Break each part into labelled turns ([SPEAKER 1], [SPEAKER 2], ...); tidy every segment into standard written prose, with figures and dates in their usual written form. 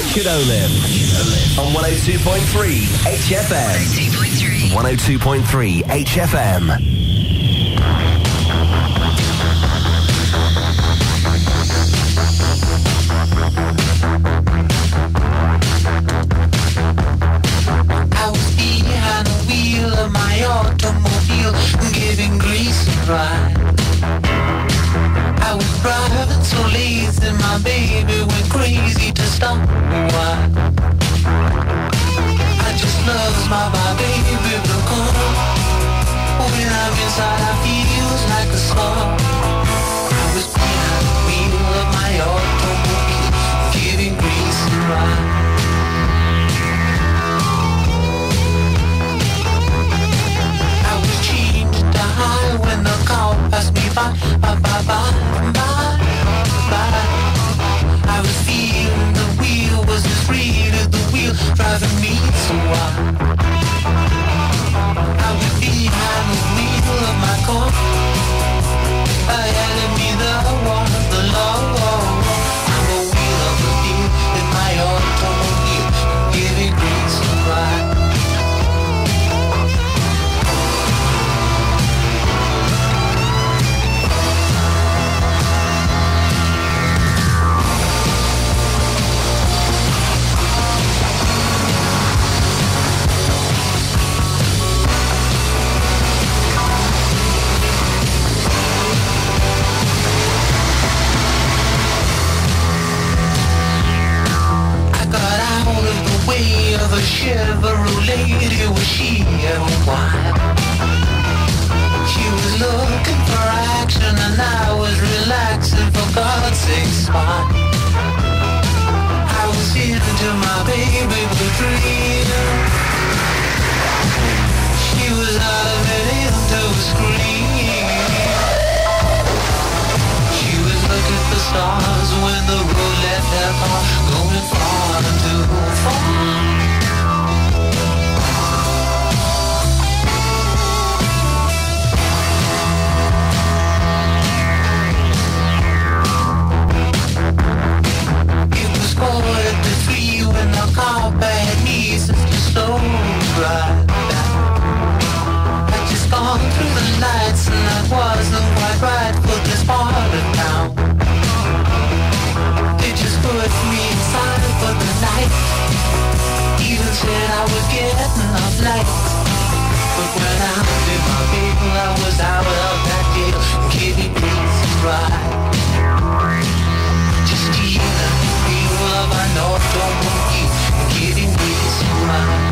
[SPEAKER 1] Richard Oliff on 102.3 HFM. 102.3 HFM.
[SPEAKER 2] My automobile, giving grease a ride. I was driving so lazy, my baby went crazy to stop a while. I just love my baby because when I'm inside I feel like a star. I was behind the wheel of my automobile, giving grease a ride. When the car passed me by. I was feeling the wheel was as real as the wheel driving me so wild. I was behind the wheel of my car. Ahead of me there was the law. I'm the wheel of the wheel in my automobile, giving grease a ride. Of a Chevrolet, was she a while? She was looking for action and I was relaxing, for God's sake, smile. I was into my baby with dream. She was out of it into a scream. She was looking for stars when the road left her car, going far too far. When the car bad needs us to slow right down. I just gone through the lights and I wasn't quite right for this part of town. They just put me inside for the night. Even said I was getting off light. But when I did my baby, I was out of that deal, giving grease a ride. Just stealing the wheel of an automobile, giving grease a ride.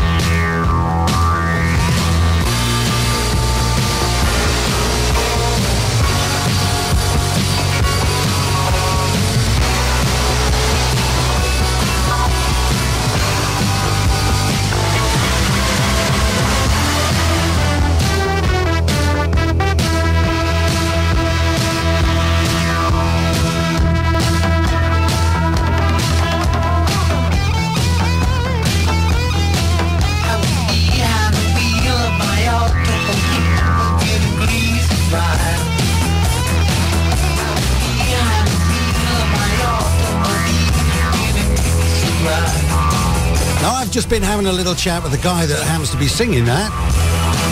[SPEAKER 3] Just been having a little chat with the guy that happens to be singing that.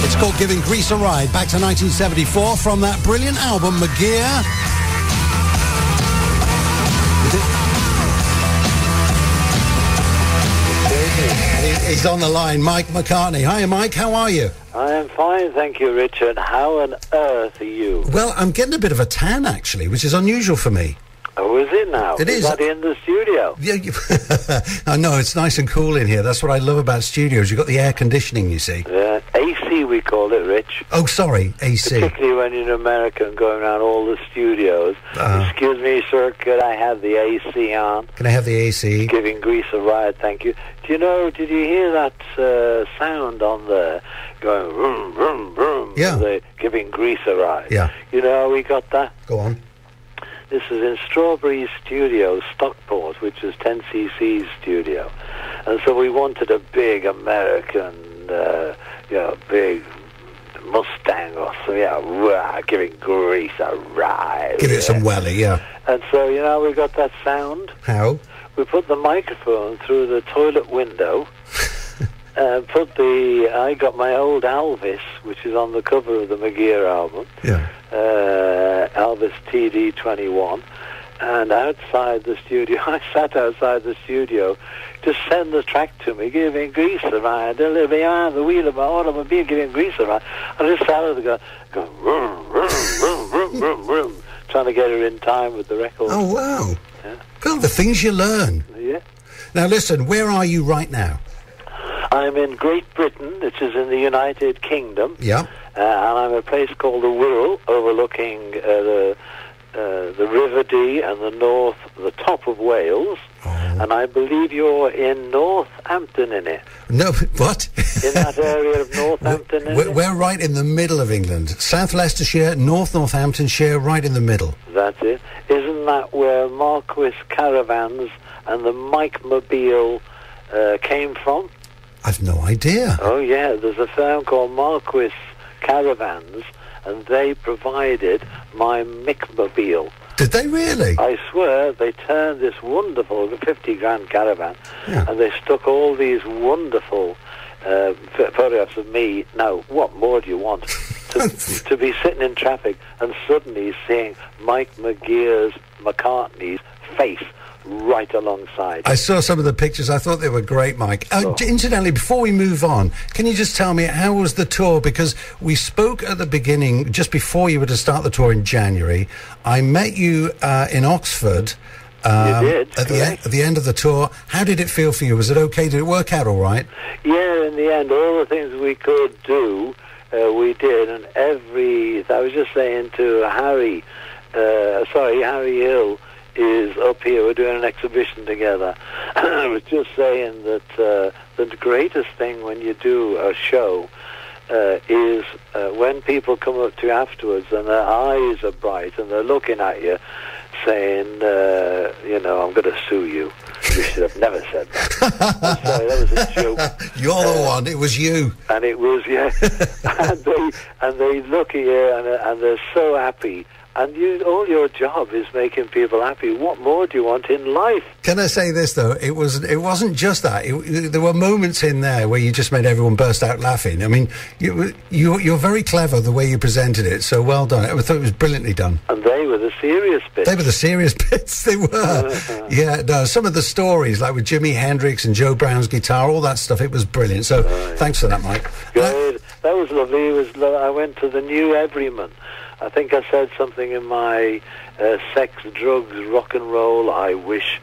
[SPEAKER 3] It's called Giving Grease a Ride, back to 1974 from that brilliant album McGear. He's on the line, Mike McCartney. Hi, Mike, how are you?
[SPEAKER 4] I am fine, thank you, Richard. How on earth are you?
[SPEAKER 3] Well, I'm getting a bit of a tan, actually, which is unusual for me.
[SPEAKER 4] Oh, is it now?
[SPEAKER 3] It is.
[SPEAKER 4] Is that in the studio?
[SPEAKER 3] Yeah, I know, it's nice and cool in here. That's what I love about studios. You've got the air conditioning, you see.
[SPEAKER 4] AC, we call it, Rich.
[SPEAKER 3] Oh, sorry, AC.
[SPEAKER 4] Particularly when you're in America and going around all the studios. Excuse me, sir, could I have the AC on?
[SPEAKER 3] Can I have the AC?
[SPEAKER 4] Giving grease a ride, thank you. Did you hear that sound on there going vroom, vroom, vroom?
[SPEAKER 3] Yeah.
[SPEAKER 4] Giving grease a ride.
[SPEAKER 3] Yeah.
[SPEAKER 4] You know how we got that?
[SPEAKER 3] Go on.
[SPEAKER 4] This is in Strawberry Studios, Stockport, which is 10cc's studio. And so we wanted a big American, big Mustang or so, giving grease a ride.
[SPEAKER 3] Give it some welly, yeah.
[SPEAKER 4] And so, we got that sound.
[SPEAKER 3] How?
[SPEAKER 4] we put the microphone through the toilet window. I got my old Elvis, which is on the cover of the McGear album.
[SPEAKER 3] Yeah.
[SPEAKER 4] Elvis TD21. And outside the studio, I sat outside the studio to send the track to me, giving grease around, behind the wheel of my automobile, giving grease around. I just sat there going vroom, vroom, vroom, vroom, vroom, vroom, trying to get her in time with the record.
[SPEAKER 3] Oh, wow.
[SPEAKER 4] Yeah.
[SPEAKER 3] God, the things you learn.
[SPEAKER 4] Yeah.
[SPEAKER 3] Now, listen, where are you right now?
[SPEAKER 4] I'm in Great Britain, which is in the United Kingdom.
[SPEAKER 3] Yeah.
[SPEAKER 4] And I'm at a place called the Wirral, overlooking the River Dee and the top of Wales.
[SPEAKER 3] Oh.
[SPEAKER 4] And I believe you're in Northampton, in it.
[SPEAKER 3] No, what?
[SPEAKER 4] In that area of Northampton,
[SPEAKER 3] we're right in the middle of England. South Leicestershire, Northamptonshire, right in the middle.
[SPEAKER 4] That's it. Isn't that where Marquis Caravans and the Mike Mobile came from?
[SPEAKER 3] I've no idea.
[SPEAKER 4] Oh, yeah. There's a firm called Marquis Caravans, and they provided my Micmobile.
[SPEAKER 3] Did they really?
[SPEAKER 4] I swear, they turned this wonderful 50 grand caravan,
[SPEAKER 3] Yeah.
[SPEAKER 4] and they stuck all these wonderful photographs of me. Now, what more do you want? To be sitting in traffic and suddenly seeing Mike McCartney's face right alongside.
[SPEAKER 3] I saw some of the pictures. I thought they were great, Mike. Incidentally, before we move on, can you just tell me, how was the tour? Because we spoke at the beginning, just before you were to start the tour in January. I met you in Oxford.
[SPEAKER 4] You did,
[SPEAKER 3] at the end of the tour. How did it feel for you? Was it okay? Did it work out all right?
[SPEAKER 4] Yeah, in the end, all the things we could do, we did. And I was just saying to Harry Hill is up here. We're doing an exhibition together. I was just saying that the greatest thing when you do a show is when people come up to you afterwards and their eyes are bright and they're looking at you saying, I'm going to sue you. You should have never said that. I'm sorry, that was a joke.
[SPEAKER 3] You're the one. It was you.
[SPEAKER 4] And it was, yeah. and they look at you and they're so happy. And all your job is making people happy. What more do you want in life?
[SPEAKER 3] Can I say this, though? It wasn't just that. There were moments in there where you just made everyone burst out laughing. I mean, you're very clever the way you presented it, so well done. I thought it was brilliantly done.
[SPEAKER 4] And they were the serious bits.
[SPEAKER 3] They were the serious bits, they were. Yeah, no, some of the stories, like with Jimi Hendrix and Joe Brown's guitar, all that stuff, it was brilliant. So thanks for that, Mike.
[SPEAKER 4] Good. That was lovely. I went to the New Everyman. I think I said something in my sex, drugs, rock and roll, I wish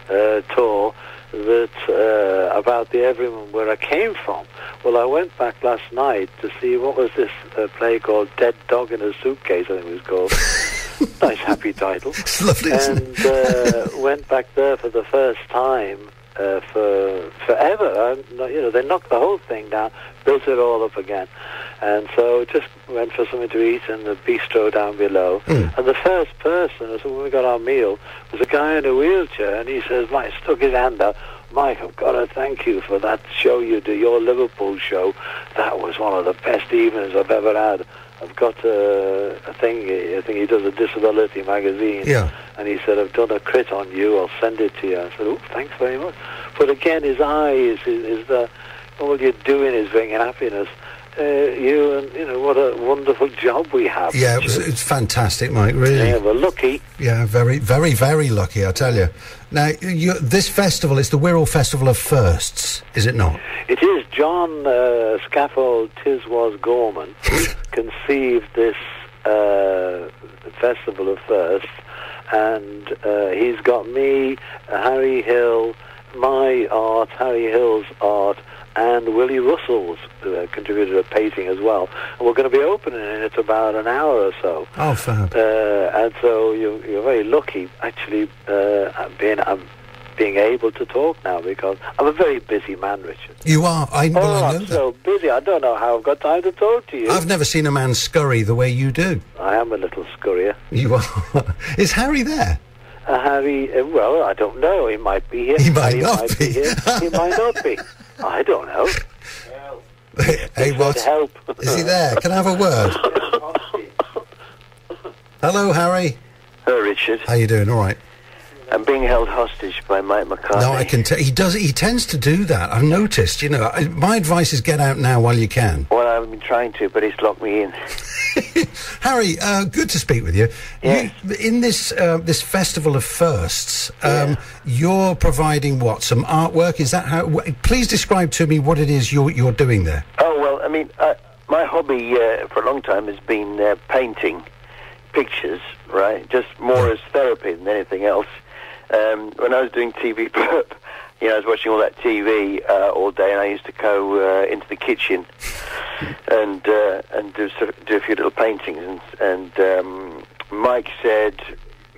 [SPEAKER 4] tour that about the Everyman, where I came from. Well, I went back last night to see what was this play called Dead Dog in a Suitcase, I think it was called. Nice, happy title.
[SPEAKER 3] It's lovely, isn't it?
[SPEAKER 4] And went back there for the first time for forever. They knocked the whole thing down, built it all up again. And so just went for something to eat in the bistro down below. And the first person, when we got our meal, was a guy in a wheelchair, and he says, Mike, stuck his hand out, Mike, I've got to thank you for that show you do, your Liverpool show. That was one of the best evenings I've ever had. I've got a thing, I think he does a disability magazine. Yeah. And he said, I've done a crit on you, I'll send it to you. I said, oh, thanks very much. But again, his eyes, all you're doing is bringing happiness. What a wonderful job we have.
[SPEAKER 3] Yeah, it's fantastic, Mike, really.
[SPEAKER 4] Yeah, we're lucky.
[SPEAKER 3] Yeah, very, very, very lucky, I tell you. Now, this festival, it's the Wirral Festival of Firsts, is it not?
[SPEAKER 4] It is. John Scaffold Tiswas Gorman conceived this Festival of Firsts, and he's got me, Harry Hill, my art, Harry Hill's art, and Willie Russell's contributed a painting as well. And we're going to be opening in it about an hour or so.
[SPEAKER 3] Oh, fab.
[SPEAKER 4] And so you're very lucky, actually, being able to talk now, because I'm a very busy man, Richard.
[SPEAKER 3] You are? I know
[SPEAKER 4] I'm so busy. I don't know how I've got time to talk to you.
[SPEAKER 3] I've never seen a man scurry the way you do.
[SPEAKER 4] I am a little scurrier.
[SPEAKER 3] You are. Is Harry there?
[SPEAKER 4] Harry, well, I don't know. He might be here.
[SPEAKER 3] He might not be.
[SPEAKER 4] Here. He might not be. I don't know.
[SPEAKER 3] Hey, what?
[SPEAKER 4] Help.
[SPEAKER 3] Is he there? Can I have a word? Hello, Harry.
[SPEAKER 4] Hello, Richard.
[SPEAKER 3] How you doing? All right.
[SPEAKER 5] I'm being held hostage by Mike McCartney.
[SPEAKER 3] No, I can tell. He does. He tends to do that. I've noticed. You know, my advice is get out now while you can.
[SPEAKER 5] Well, I've been trying to, but he's locked me in.
[SPEAKER 3] Harry, good to speak with you.
[SPEAKER 5] Yes.
[SPEAKER 3] In this this Festival of Firsts, you're providing what? Some artwork? Is that how? Please describe to me what it is you're doing there.
[SPEAKER 5] Oh well, I mean, my hobby for a long time has been painting pictures, right? Just more as therapy than anything else. When I was doing TV Burp, you know, I was watching all that TV all day, and I used to go into the kitchen and do a few little paintings. And Mike said,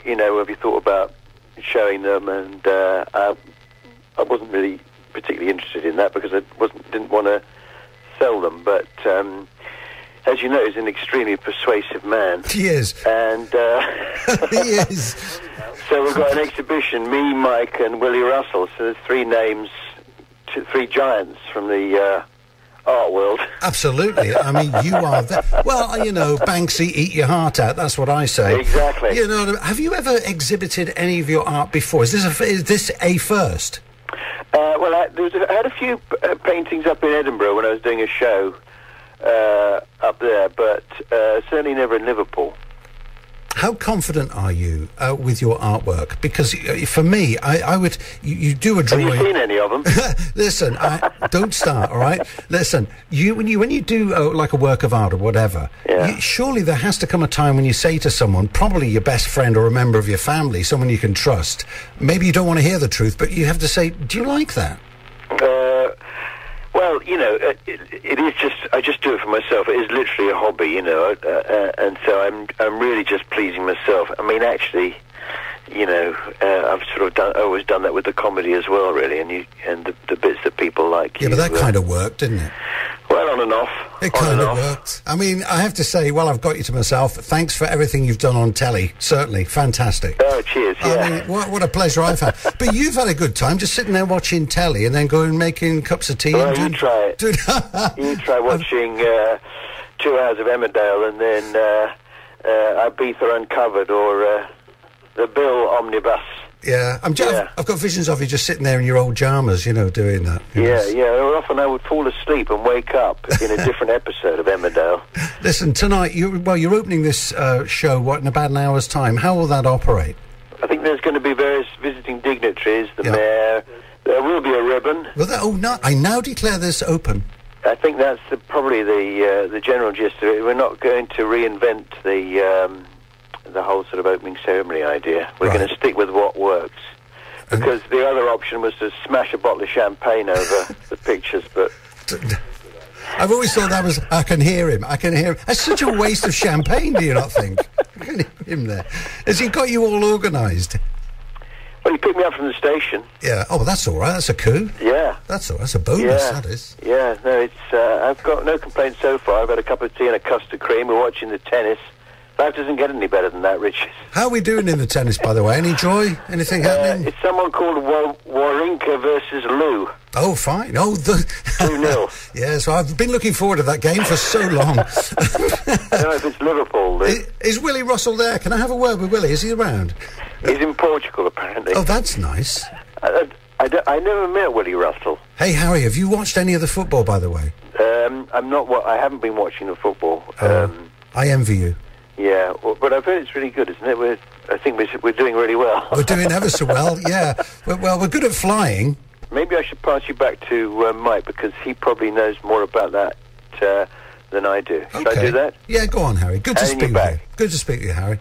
[SPEAKER 5] you know, have you thought about showing them? And I wasn't really particularly interested in that because I didn't want to sell them. But as you know, he's an extremely persuasive man.
[SPEAKER 3] He is.
[SPEAKER 5] And
[SPEAKER 3] he is.
[SPEAKER 5] So we've got an exhibition, me, Mike, and Willie Russell. So there's three names, three giants from the art world.
[SPEAKER 3] Absolutely. I mean, you are the... Well, you know, Banksy, eat your heart out. That's what I say.
[SPEAKER 5] Exactly.
[SPEAKER 3] You know, have you ever exhibited any of your art before? Is this a first?
[SPEAKER 5] Well, I had a few paintings up in Edinburgh when I was doing a show up there, but certainly never in Liverpool.
[SPEAKER 3] How confident are you with your artwork? Because for me, I would... You do a drawing...
[SPEAKER 5] Have you seen any of them?
[SPEAKER 3] Listen, don't start, all right? Listen, when you do like a work of art or whatever, surely there has to come a time when you say to someone, probably your best friend or a member of your family, someone you can trust, maybe you don't want to hear the truth, but you have to say, do you like that?
[SPEAKER 5] Well, you know, it is just, I just do it for myself. It is literally a hobby, you know, and so I'm really just pleasing myself. I mean, actually, you know, I've sort of always done that with the comedy as well, really, and the bits that people like.
[SPEAKER 3] Yeah, but that kind of worked, didn't it?
[SPEAKER 5] Well, on and off.
[SPEAKER 3] It kind of worked. I mean, I have to say, well, I've got you to myself. Thanks for everything you've done on telly. Certainly, fantastic.
[SPEAKER 5] Oh, cheers, yeah.
[SPEAKER 3] I mean, what a pleasure I've had. But you've had a good time just sitting there watching telly and then going making cups of tea.
[SPEAKER 5] Well, you try it. You try watching 2 hours of Emmerdale and then Ibiza Uncovered or the Bill Omnibus.
[SPEAKER 3] Yeah, I've got visions of you just sitting there in your old jammers, you know, doing that.
[SPEAKER 5] Yeah. Often I would fall asleep and wake up in a different episode of Emmerdale.
[SPEAKER 3] Listen, tonight, you're opening this show, in about an hour's time. How will that operate?
[SPEAKER 5] I think there's going to be various visiting dignitaries, the mayor. There will be a ribbon.
[SPEAKER 3] Well, I now declare this open.
[SPEAKER 5] I think that's probably the general gist of it. We're not going to reinvent the whole sort of opening ceremony idea. We're going to stick with what works. Because the other option was to smash a bottle of champagne over the pictures, but...
[SPEAKER 3] I've always thought that was... I can hear him. That's such a waste of champagne, do you not think? I can hear him there. Has he got you all organised?
[SPEAKER 5] Well, he picked me up from the station.
[SPEAKER 3] Yeah. Oh, well, that's all right. That's a coup.
[SPEAKER 5] Yeah.
[SPEAKER 3] That's all right. That's a bonus, that is.
[SPEAKER 5] Yeah. No, it's... I've got no complaints so far. I've had a cup of tea and a custard cream. We're watching the tennis. Life doesn't get any better than that, Richard.
[SPEAKER 3] How are we doing in the tennis, by the way? Any joy? Anything happening?
[SPEAKER 5] It's someone called Wawrinka versus Lou.
[SPEAKER 3] Oh, fine. Oh,
[SPEAKER 5] 2-0.
[SPEAKER 3] Yeah, so I've been looking forward to that game for so long.
[SPEAKER 5] I don't know if it's Liverpool.
[SPEAKER 3] Is Willie Russell there? Can I have a word with Willie? Is he around?
[SPEAKER 5] He's in Portugal, apparently.
[SPEAKER 3] Oh, that's nice.
[SPEAKER 5] I never met Willie Russell.
[SPEAKER 3] Hey, Harry, have you watched any of the football, by the way?
[SPEAKER 5] I haven't been watching the football.
[SPEAKER 3] I envy you.
[SPEAKER 5] Yeah, but I've heard it's really good, isn't it? I think we're doing really well.
[SPEAKER 3] We're doing ever so well, yeah. Well, we're good at flying.
[SPEAKER 5] Maybe I should pass you back to Mike, because he probably knows more about that than I do. Should I do that?
[SPEAKER 3] Yeah, go on, Harry. Good to speak with you. Good to speak to you, Harry.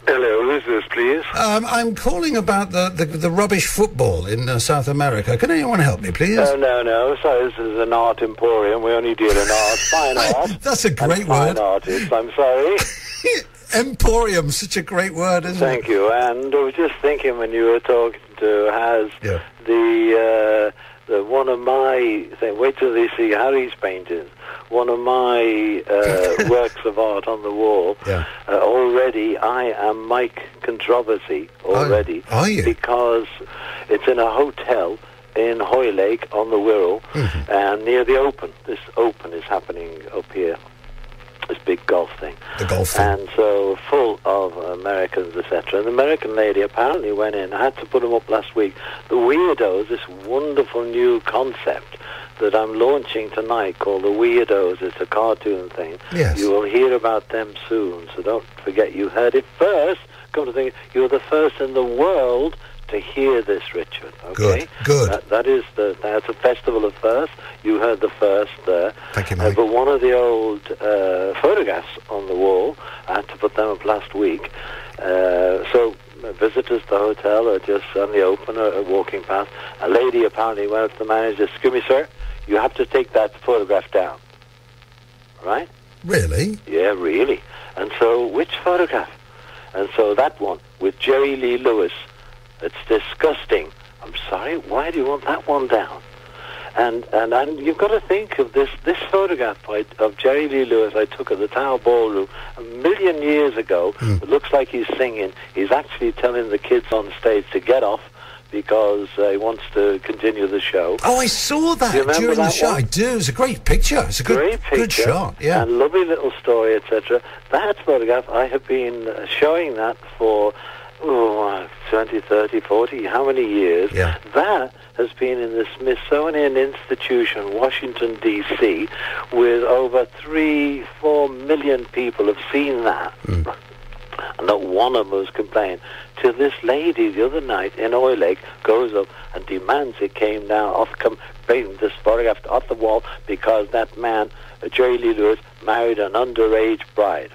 [SPEAKER 6] Hello, who's this, please?
[SPEAKER 3] I'm calling about the rubbish football in South America. Can anyone help me, please?
[SPEAKER 6] No. So this is an art emporium. We only deal in art, fine art.
[SPEAKER 3] That's a great word.
[SPEAKER 6] Fine artists, I'm sorry.
[SPEAKER 3] Emporium, such a great word, isn't it?
[SPEAKER 6] Thank you. And I was just thinking when you were talking to Haz, the one of my... wait till they see Harry's paintings. One of my works of art on the wall. Yeah. Already, I am Mike Controversy already.
[SPEAKER 3] Are you?
[SPEAKER 6] Because it's in a hotel in Hoylake on the Wirral, and near the Open. This Open is happening up here. this big golf thing.
[SPEAKER 3] The golf thing.
[SPEAKER 6] And so full of Americans, etc. And the American lady apparently went in. I had to put them up last week. The Weirdos, this wonderful new concept that I'm launching tonight called The Weirdos. It's a cartoon thing.
[SPEAKER 3] Yes.
[SPEAKER 6] You will hear about them soon, so don't forget you heard it first. Come to think, you're the first in the world to hear this, Richard. Okay?
[SPEAKER 3] Good.
[SPEAKER 6] That's a Festival of Firsts. You heard the first there.
[SPEAKER 3] Thank you, Mike.
[SPEAKER 6] But one of the old photographs on the wall, I had to put them up last week. So visitors to the hotel are just suddenly open, walking past. A lady apparently went up to the manager, "Excuse me, sir, you have to take that photograph down." Right?
[SPEAKER 3] Really?
[SPEAKER 6] Yeah, really. And so, which photograph? And so that one with Jerry Lee Lewis. It's disgusting. I'm sorry, why do you want that one down? And you've got to think of this photograph of Jerry Lee Lewis I took at the Tower Ballroom 1,000,000 years ago. It looks like he's singing. He's actually telling the kids on stage to get off because he wants to continue the show.
[SPEAKER 3] Oh, I saw that during the show. I do. It's a great picture. It's a good shot. Yeah.
[SPEAKER 6] And lovely little story, etc. That photograph, I have been showing that for 20, 30, 40, how many years?
[SPEAKER 3] Yeah.
[SPEAKER 6] That has been in the Smithsonian Institution, Washington, D.C., with over 3-4 million people have seen that. And not one of them was complaining. Till this lady the other night in Oil Lake goes up and demands it came down, bring this photograph off the wall because that man, Jerry Lee Lewis, married an underage bride.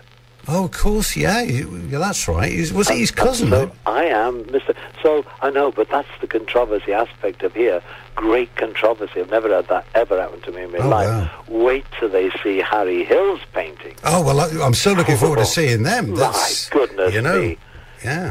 [SPEAKER 3] Oh, of course, yeah, that's right. Was he his cousin?
[SPEAKER 6] So I am Mr. So I know, but that's the controversy aspect of here. Great controversy. I've never had that ever happen to me in my life. Wow. Wait till they see Harry Hill's painting.
[SPEAKER 3] Oh, well, I'm so looking forward to seeing them.
[SPEAKER 6] That's, my goodness me.
[SPEAKER 3] Yeah.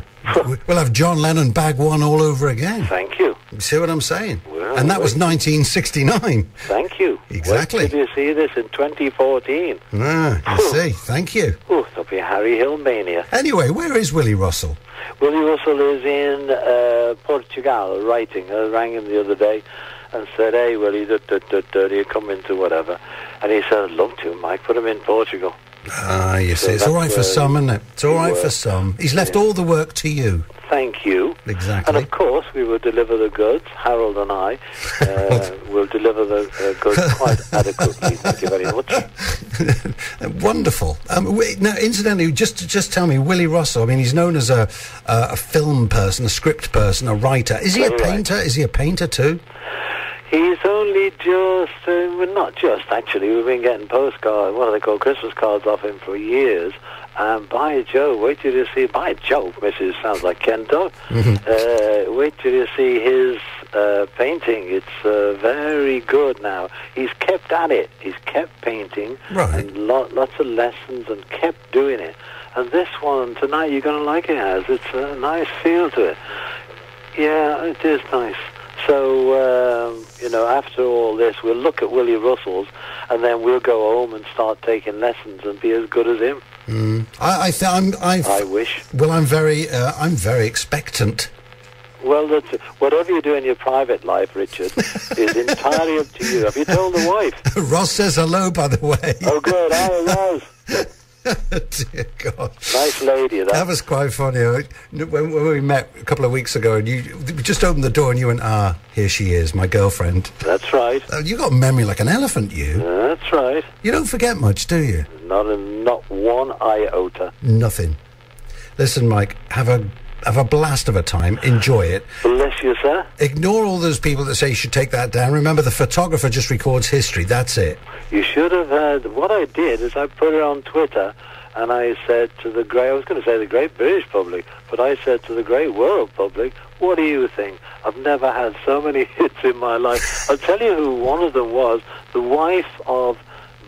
[SPEAKER 3] We'll have John Lennon bag one all over again.
[SPEAKER 6] Thank you.
[SPEAKER 3] You see what I'm saying? Well, and that was 1969.
[SPEAKER 6] Thank you.
[SPEAKER 3] Exactly.
[SPEAKER 6] Wait till you see this in 2014.
[SPEAKER 3] You see. Thank you.
[SPEAKER 6] There'll be Harry Hill mania.
[SPEAKER 3] Anyway, where is Willie Russell?
[SPEAKER 6] Willie Russell is in Portugal writing. I rang him the other day and said, "Hey, Willie, do you come into whatever?" And he said, "I'd love to, Mike. Put him in Portugal."
[SPEAKER 3] You see, it's all right for some, isn't it? It's all right for some. He's left all the work to you.
[SPEAKER 6] Thank you.
[SPEAKER 3] Exactly.
[SPEAKER 6] And of course, we will deliver the goods. Harold and I will deliver the goods quite adequately. Thank you very much.
[SPEAKER 3] Wonderful. Now, incidentally, just tell me, Willie Russell. I mean, he's known as a film person, a script person, a writer. Is he a painter? Is he a painter too?
[SPEAKER 6] He's only just, not just actually, we've been getting postcards, what are they called, Christmas cards off him for years. And by Jove, wait till you see, by Jove, Mrs. sounds like Kento. Wait till you see his painting. It's very good now. He's kept at it. He's kept painting.
[SPEAKER 3] Right.
[SPEAKER 6] And lots of lessons and kept doing it. And this one, tonight, you're going to like it as. It's a nice feel to it. Yeah, it is nice. So, after all this, we'll look at Willie Russell's and then we'll go home and start taking lessons and be as good as him.
[SPEAKER 3] I
[SPEAKER 6] wish.
[SPEAKER 3] Well, I'm very expectant.
[SPEAKER 6] Well, whatever you do in your private life, Richard, is entirely up to you. Have you told the wife?
[SPEAKER 3] Ross says hello, by the way.
[SPEAKER 6] Oh, good. Hi, Ross.
[SPEAKER 3] Dear God.
[SPEAKER 6] Nice lady,
[SPEAKER 3] that was quite funny. When we met a couple of weeks ago, and you just opened the door and you went, here she is, my girlfriend.
[SPEAKER 6] That's right.
[SPEAKER 3] You got memory like an elephant, you.
[SPEAKER 6] That's right.
[SPEAKER 3] You don't forget much, do you?
[SPEAKER 6] Not one iota.
[SPEAKER 3] Nothing. Listen, Mike, have a blast of a time. Enjoy it.
[SPEAKER 6] Bless you, sir.
[SPEAKER 3] Ignore all those people that say you should take that down. Remember, the photographer just records history. That's it.
[SPEAKER 6] You should have heard. What I did is I put it on Twitter, and I said to the great, I was going to say the great British public, but I said to the great world public, what do you think? I've never had so many hits in my life. I'll tell you who one of them was. The wife of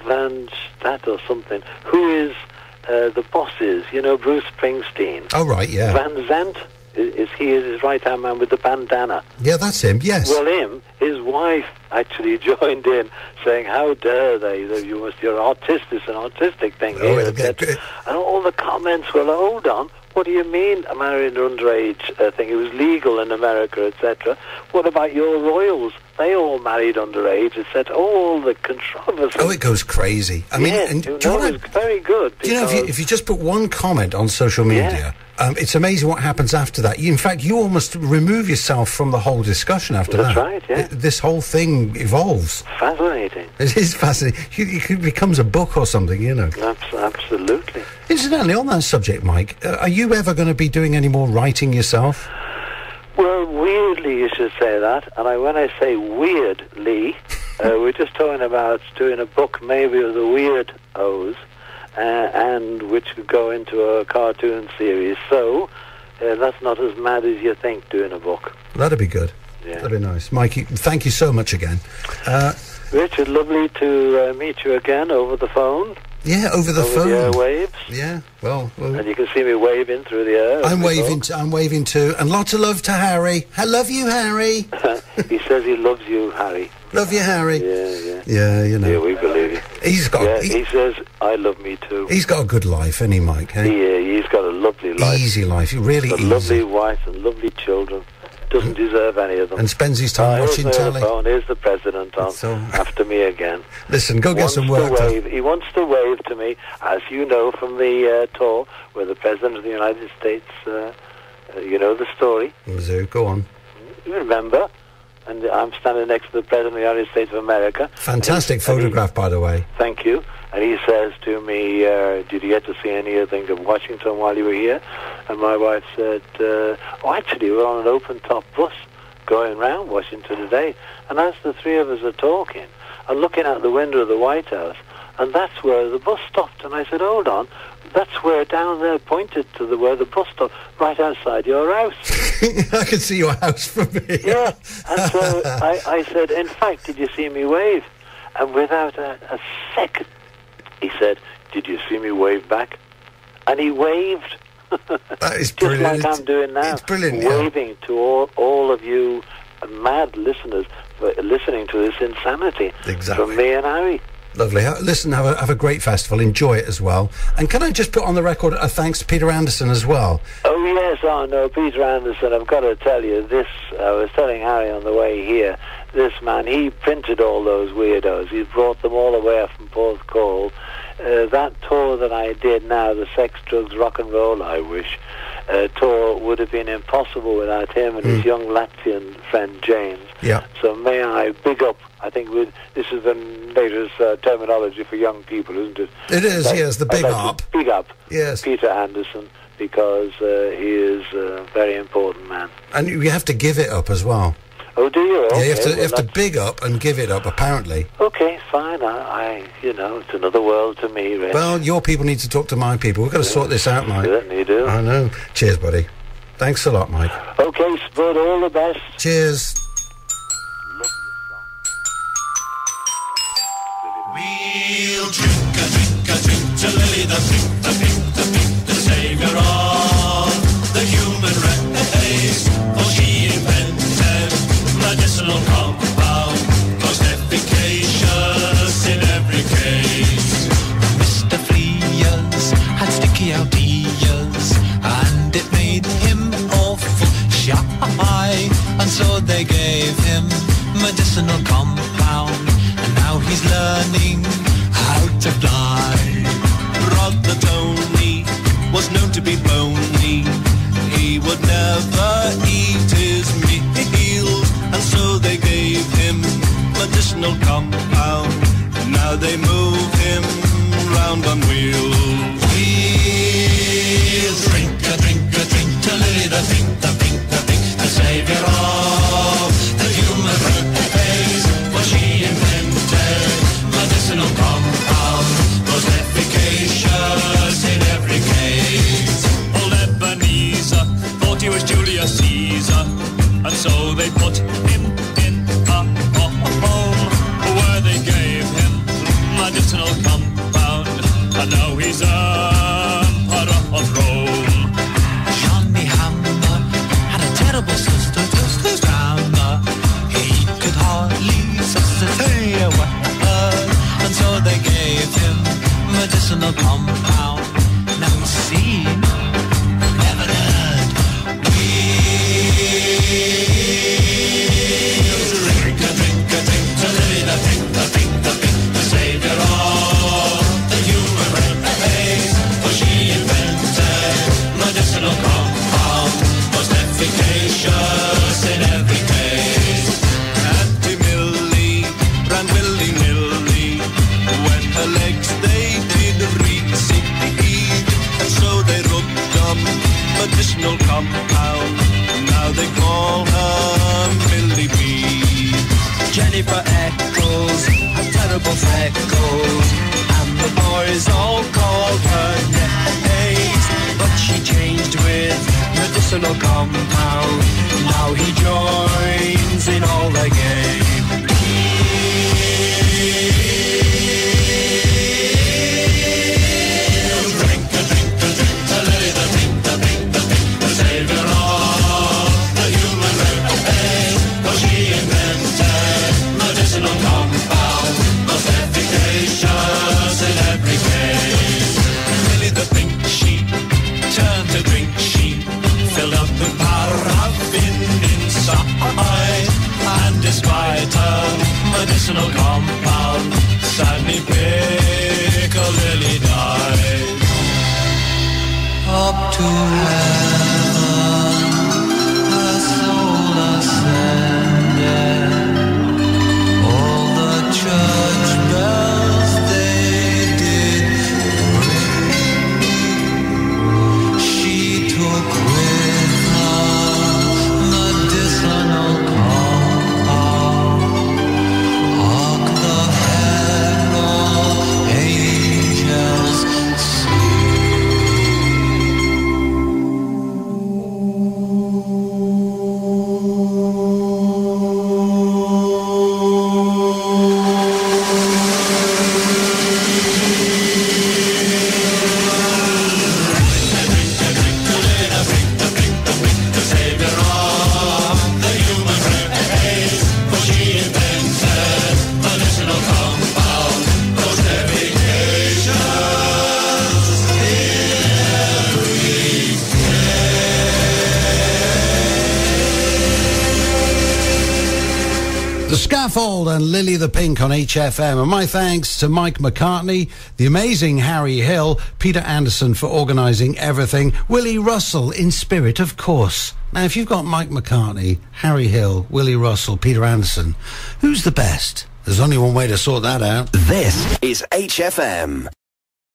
[SPEAKER 6] Van Stadt or something, who is the bosses, Bruce Springsteen.
[SPEAKER 3] Oh, right, yeah.
[SPEAKER 6] Van Zandt, is his right-hand man with the bandana.
[SPEAKER 3] Yeah, that's him, yes.
[SPEAKER 6] Well, his wife actually joined in saying, how dare they, you're artist, it's an artistic thing here. And all the comments were, hold on, what do you mean a married underage thing? It was legal in America, etc. What about your royals? They all married underage, etc. All the controversy.
[SPEAKER 3] Oh, it goes crazy. I mean,
[SPEAKER 6] yes,
[SPEAKER 3] and
[SPEAKER 6] it was very good.
[SPEAKER 3] Do you know, if you just put one comment on social media, it's amazing what happens after that. In fact, you almost remove yourself from the whole discussion after that.
[SPEAKER 6] That's right, yeah.
[SPEAKER 3] This whole thing evolves.
[SPEAKER 6] Fascinating.
[SPEAKER 3] It is fascinating. It becomes a book or something, you know.
[SPEAKER 6] Absolutely.
[SPEAKER 3] Incidentally, on that subject, Mike, are you ever going to be doing any more writing yourself?
[SPEAKER 6] Well, weirdly, you should say that. And when I say weirdly, we're just talking about doing a book maybe of the weird O's, and which could go into a cartoon series. So that's not as mad as you think, doing a book.
[SPEAKER 3] That'd be good.
[SPEAKER 6] Yeah.
[SPEAKER 3] That'd be nice. Mikey, thank you so much again.
[SPEAKER 6] Richard, lovely to meet you again over the phone.
[SPEAKER 3] Yeah, over the phone.
[SPEAKER 6] The airwaves.
[SPEAKER 3] Yeah, well,
[SPEAKER 6] and you can see me waving through the air.
[SPEAKER 3] I'm waving too, and lots of love to Harry. I love you, Harry.
[SPEAKER 6] He says he loves you, Harry.
[SPEAKER 3] Love you, Harry.
[SPEAKER 6] Yeah,
[SPEAKER 3] you know.
[SPEAKER 6] Yeah, we believe you.
[SPEAKER 3] He
[SPEAKER 6] says, I love me too.
[SPEAKER 3] He's got a good life, hasn't he, Mike?
[SPEAKER 6] Yeah, he's got a lovely life.
[SPEAKER 3] Easy life, really easy.
[SPEAKER 6] A lovely wife and lovely children. Doesn't deserve any of them.
[SPEAKER 3] And spends his time watching telly.
[SPEAKER 6] Here's the president on after me again.
[SPEAKER 3] Listen, go get some work done.
[SPEAKER 6] He wants to wave to me, as you know from the tour, where the president of the United States, you know the story.
[SPEAKER 3] Go on.
[SPEAKER 6] You remember? And I'm standing next to the president of the United States of America.
[SPEAKER 3] Fantastic photograph, by the way.
[SPEAKER 6] Thank you. And he says to me, did you get to see anything of Washington while you were here? And my wife said, actually, we're on an open-top bus going round Washington today. And as the three of us are talking, I'm looking out the window of the White House, and that's where the bus stopped. And I said, hold on, that's where down there pointed to where the bus stopped, right outside your house.
[SPEAKER 3] I can see your house from here.
[SPEAKER 6] Yeah, and so I said, in fact, did you see me wave? And without a second, he said, did you see me wave back? And he waved.
[SPEAKER 3] That is
[SPEAKER 6] brilliant. Just like I'm doing now.
[SPEAKER 3] It's brilliant,
[SPEAKER 6] waving to all of you mad listeners for listening to this insanity.
[SPEAKER 3] Exactly.
[SPEAKER 6] From me and Harry.
[SPEAKER 3] Lovely. Listen, have a great festival. Enjoy it as well. And can I just put on the record a thanks to Peter Anderson as well?
[SPEAKER 6] Oh, yes. Oh, no, Peter Anderson, I've got to tell you this. I was telling Harry on the way here, this man, he printed all those weirdos. He brought them all the way up from Port Call. That tour that I did now, the Sex, Drugs, Rock and Roll, I wish, tour would have been impossible without him and his young Latvian friend James.
[SPEAKER 3] Yeah.
[SPEAKER 6] So may I big up, I think this is the latest terminology for young people, isn't it?
[SPEAKER 3] It is, yes, the big up.
[SPEAKER 6] Big up,
[SPEAKER 3] yes,
[SPEAKER 6] Peter Anderson, because he is a very important man.
[SPEAKER 3] And you have to give it up as well.
[SPEAKER 6] Oh, do you? Okay,
[SPEAKER 3] yeah, you have to big up and give it up, apparently.
[SPEAKER 6] Okay, fine. It's another world to me, Rich.
[SPEAKER 3] Well, your people need to talk to my people. We've got to sort this out, Mike.
[SPEAKER 6] Certainly do.
[SPEAKER 3] I know. Cheers, buddy. Thanks a lot, Mike.
[SPEAKER 6] Okay, Spud, all the best.
[SPEAKER 3] Cheers.
[SPEAKER 2] We'll drink to Lily the pink, the saviour of the human race. For she invented medicinal compound, most efficacious in every case. Mr. Fleas had sticky out ears, and it made him awful shy, and so they gave him medicinal compound, and now he's learning how to fly. Brother Tony was known to be bony, he would never eat his meals, and so they gave him medicinal compound, and now they move him round on wheels. We'll drink to Lily the pink, the saviour of the human race, for she invented medicinal compound, most efficacious in every case. Old Ebenezer thought he was Julius Caesar, and so they put him in a home where they gave him medicinal compound, and now he's emperor of Rome. Johnny Hammer had a terrible sister, just his grandma. He could hardly say a word, and so they gave him medicinal compound. Now he's seen, never
[SPEAKER 7] echoes, and the boys all called her names. But she changed with medicinal compound. Now he joins in all the game. Despite her medicinal compound, sadly Piccadilly died. Up to heaven, her soul ascended. All the church bells they did ring. She took with her medicinal
[SPEAKER 3] And Lily the Pink on HFM. And my thanks to Mike McCartney, the amazing Harry Hill, Peter Anderson for organising everything, Willie Russell in spirit, of course. Now, if you've got Mike McCartney, Harry Hill, Willie Russell, Peter Anderson, who's the best? There's only one way to sort that out.
[SPEAKER 1] This is HFM.